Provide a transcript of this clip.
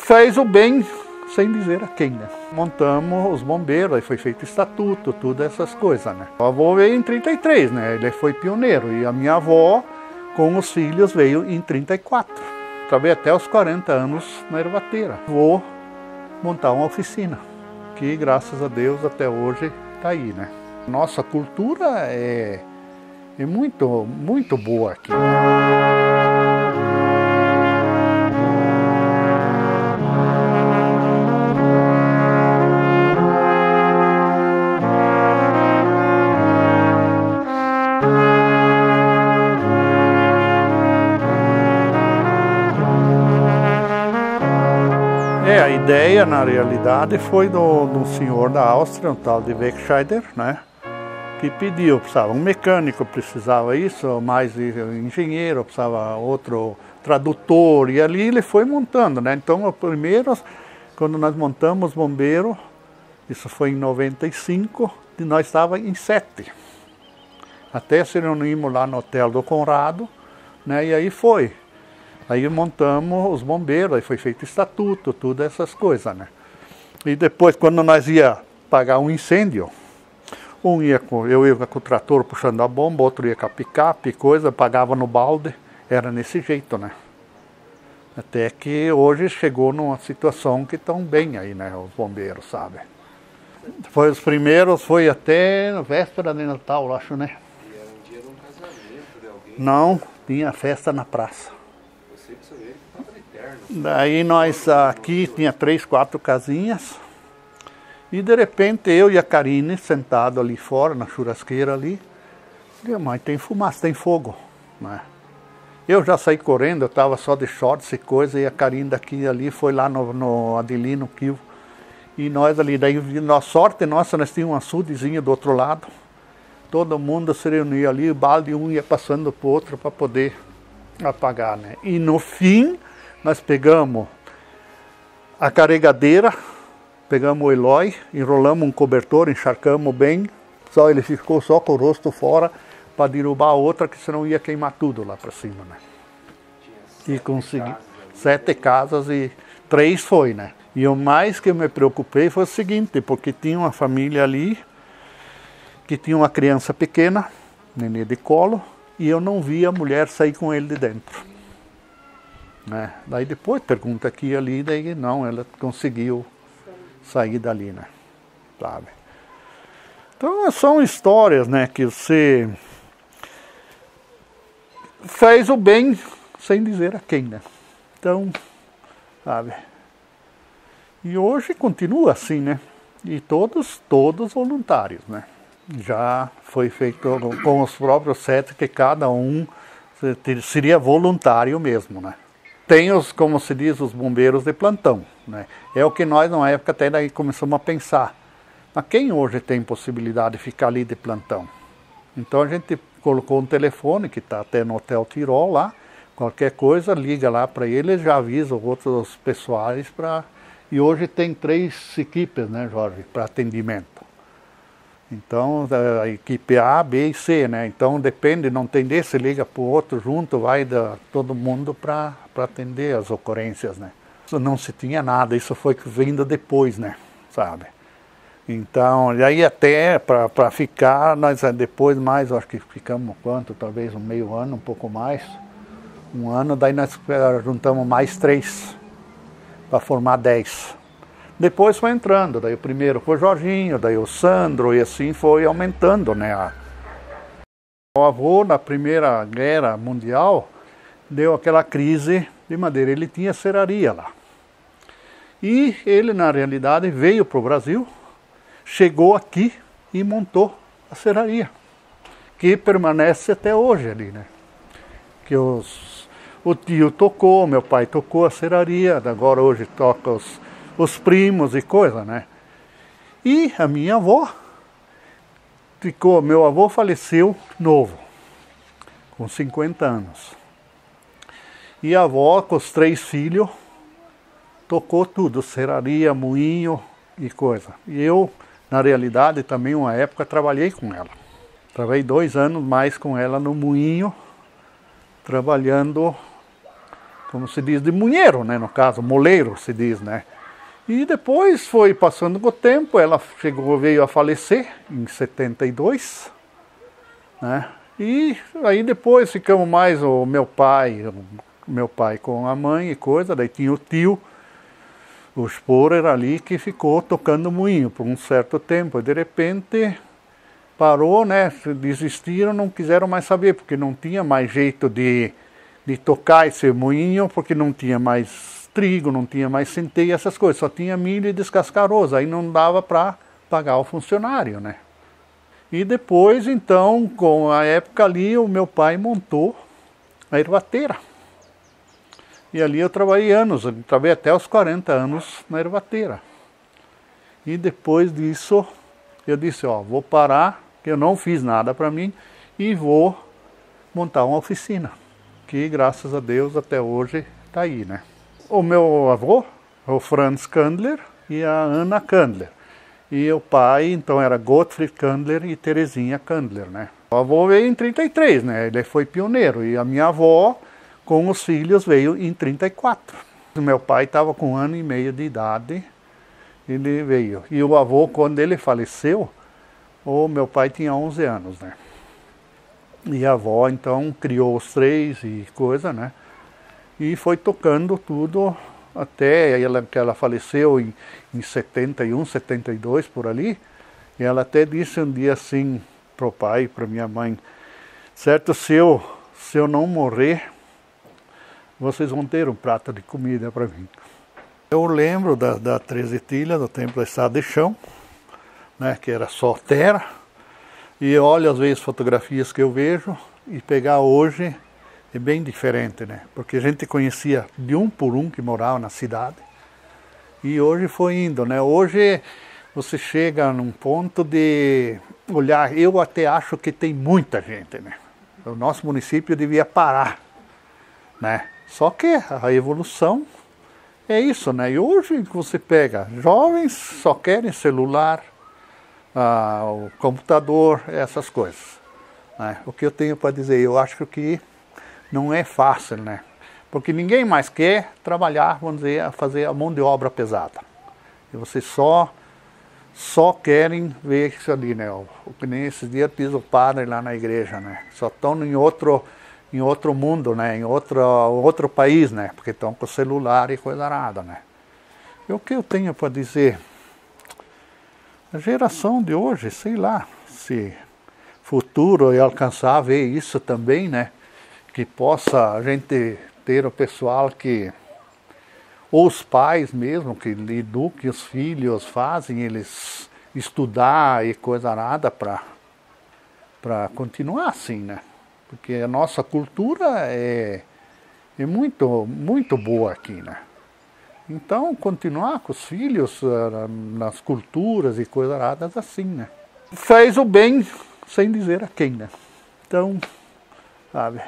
fez o bem sem dizer a quem, né? Montamos os bombeiros, aí foi feito estatuto, tudo essas coisas, né? O avô veio em 33, né? Ele foi pioneiro, e a minha avó, com os filhos, veio em 34. Trabalhei até os 40 anos na ervateira. Vou montar uma oficina, que graças a Deus até hoje está aí, né? Nossa cultura é muito, muito boa aqui. A ideia, na realidade, foi do senhor da Áustria, um tal de Wegscheider, né? Que pediu, precisava um mecânico, precisava isso, mais engenheiro, precisava outro tradutor, e ali ele foi montando, né? Então, primeiro, quando nós montamos bombeiro, isso foi em 95, e nós estávamos em 7. Até se reunimos lá no Hotel do Conrado, né? E aí foi. Aí montamos os bombeiros, aí foi feito estatuto, tudo essas coisas, né? E depois, quando nós ia pagar um incêndio, eu ia com o trator puxando a bomba, outro ia com a picape, coisa, pagava no balde, era nesse jeito, né? Até que hoje chegou numa situação que estão bem aí, né, os bombeiros, sabe? Foi os primeiros, foi até a véspera de Natal, acho, né? E era um dia de um casamento de alguém? Não, tinha festa na praça. Eterno. Daí nós aqui tinha 3, 4 casinhas. E de repente eu e a Karine sentado ali fora, na churrasqueira ali. Falei, mãe, tem fumaça, tem fogo, né? Eu já saí correndo, eu estava só de shorts e coisa, e a Karine daqui ali foi lá no Adelino Kivo. E nós ali, daí na sorte nossa, nós tínhamos um açudezinho do outro lado. Todo mundo se reunia ali, o balde um ia passando para o outro para poder apagar, né? E no fim, nós pegamos a carregadeira, pegamos o Eloy, enrolamos um cobertor, encharcamos bem, só ele ficou só com o rosto fora para derrubar a outra, que senão ia queimar tudo lá para cima, né? E consegui 7 casas e 3 foi, né? E o mais que eu me preocupei foi o seguinte, porque tinha uma família ali que tinha uma criança pequena, nenê de colo, e eu não via a mulher sair com ele de dentro, né? Daí depois pergunta aqui e ali, daí não, ela conseguiu sair dali, né? Sabe? Então são histórias, né, que você fez o bem sem dizer a quem, né? Então, sabe? E hoje continua assim, né? E todos voluntários, né? Já foi feito com os próprios 7, que cada um seria voluntário mesmo, né? Tem os, como se diz, os bombeiros de plantão, né? É o que nós, na época, até daí começamos a pensar. Mas quem hoje tem possibilidade de ficar ali de plantão? Então a gente colocou um telefone, que está até no Hotel Tirol lá, qualquer coisa, liga lá para ele, já avisa os outros pessoais para... E hoje tem 3 equipes, né, Jorge, para atendimento. Então, a equipe A, B e C, né? Então, depende, não tem desse, liga para o outro junto, vai todo mundo para atender as ocorrências, né? Isso não se tinha nada, isso foi vindo depois, né? Sabe? Então, e aí até para ficar, nós depois mais, acho que ficamos quanto? Talvez um meio ano, um pouco mais. Um ano, daí nós juntamos mais 3 para formar 10. Depois foi entrando, daí o primeiro foi o Jorginho, daí o Sandro, e assim foi aumentando, né? O avô, na Primeira Guerra Mundial, deu aquela crise de madeira, ele tinha serraria lá. E ele, na realidade, veio para o Brasil, chegou aqui e montou a serraria, que permanece até hoje ali, né? Que o tio tocou, meu pai tocou a serraria, agora hoje toca os primos e coisa, né? E a minha avó meu avô faleceu novo, com 50 anos. E a avó, com os 3 filhos, tocou tudo, serraria, moinho e coisa. E eu, na realidade, também uma época trabalhei com ela. Trabalhei 2 anos mais com ela no moinho, trabalhando como se diz, de munheiro, né, no caso, moleiro se diz, né. E depois foi passando o tempo, ela veio a falecer em 72, né, e aí depois ficamos mais o meu pai com a mãe e coisa, daí tinha o tio, o Sporer ali, que ficou tocando moinho por um certo tempo, e de repente parou, né, desistiram, não quiseram mais saber, porque não tinha mais jeito de tocar esse moinho, porque não tinha mais trigo, não tinha mais centeio, essas coisas, só tinha milho e descascaroso, aí não dava para pagar o funcionário, né. E depois, então, com a época ali, o meu pai montou a ervateira. E ali eu trabalhei anos, eu trabalhei até os 40 anos na ervateira. E depois disso, eu disse, ó, vou parar, que eu não fiz nada para mim, e vou montar uma oficina, que graças a Deus até hoje está aí, né. O meu avô, o Franz Kandler e a Anna Kandler. E o pai, então, era Gottfried Kandler e Terezinha Kandler, né. O avô veio em 33, né, ele foi pioneiro, e a minha avó, com os filhos, veio em 34. O meu pai estava com 1 ano e meio de idade, ele veio. E o avô, quando ele faleceu, o meu pai tinha 11 anos, né. E a avó, então, criou os 3 e coisa, né, e foi tocando tudo até que ela faleceu em 71, 72, por ali, e ela até disse um dia assim pro pai e para minha mãe, certo, se eu não morrer, vocês vão ter um prato de comida para mim. Eu lembro da Trezetilha, do Templo da Estrada de Chão, né, que era só terra, e eu olho às vezes fotografias que eu vejo, e pegar hoje é bem diferente, né? Porque a gente conhecia de um por um que morava na cidade, e hoje foi indo, né? Hoje você chega num ponto de olhar, eu até acho que tem muita gente, né? O nosso município devia parar, né? Só que a evolução é isso, né? E hoje você pega, jovens só querem celular, o computador, essas coisas, né? O que eu tenho para dizer, eu acho que não é fácil, né? Porque ninguém mais quer trabalhar, vamos dizer, a fazer a mão de obra pesada. E vocês só querem ver isso ali, né? Que nem esses dias diz o padre lá na igreja, né? Só estão em outro mundo, né? Em outro país, né? Porque estão com celular e coisa nada, né? E o que eu tenho para dizer? A geração de hoje, sei lá, se futuro eu alcançar a ver isso também, né? Que possa a gente ter o pessoal que, ou os pais mesmo, que eduquem os filhos, fazem eles estudar e coisa nada para continuar assim, né? Porque a nossa cultura é muito, muito boa aqui, né? Então, continuar com os filhos nas culturas e coisas nada assim, né? Faz o bem sem dizer a quem, né? Então, sabe?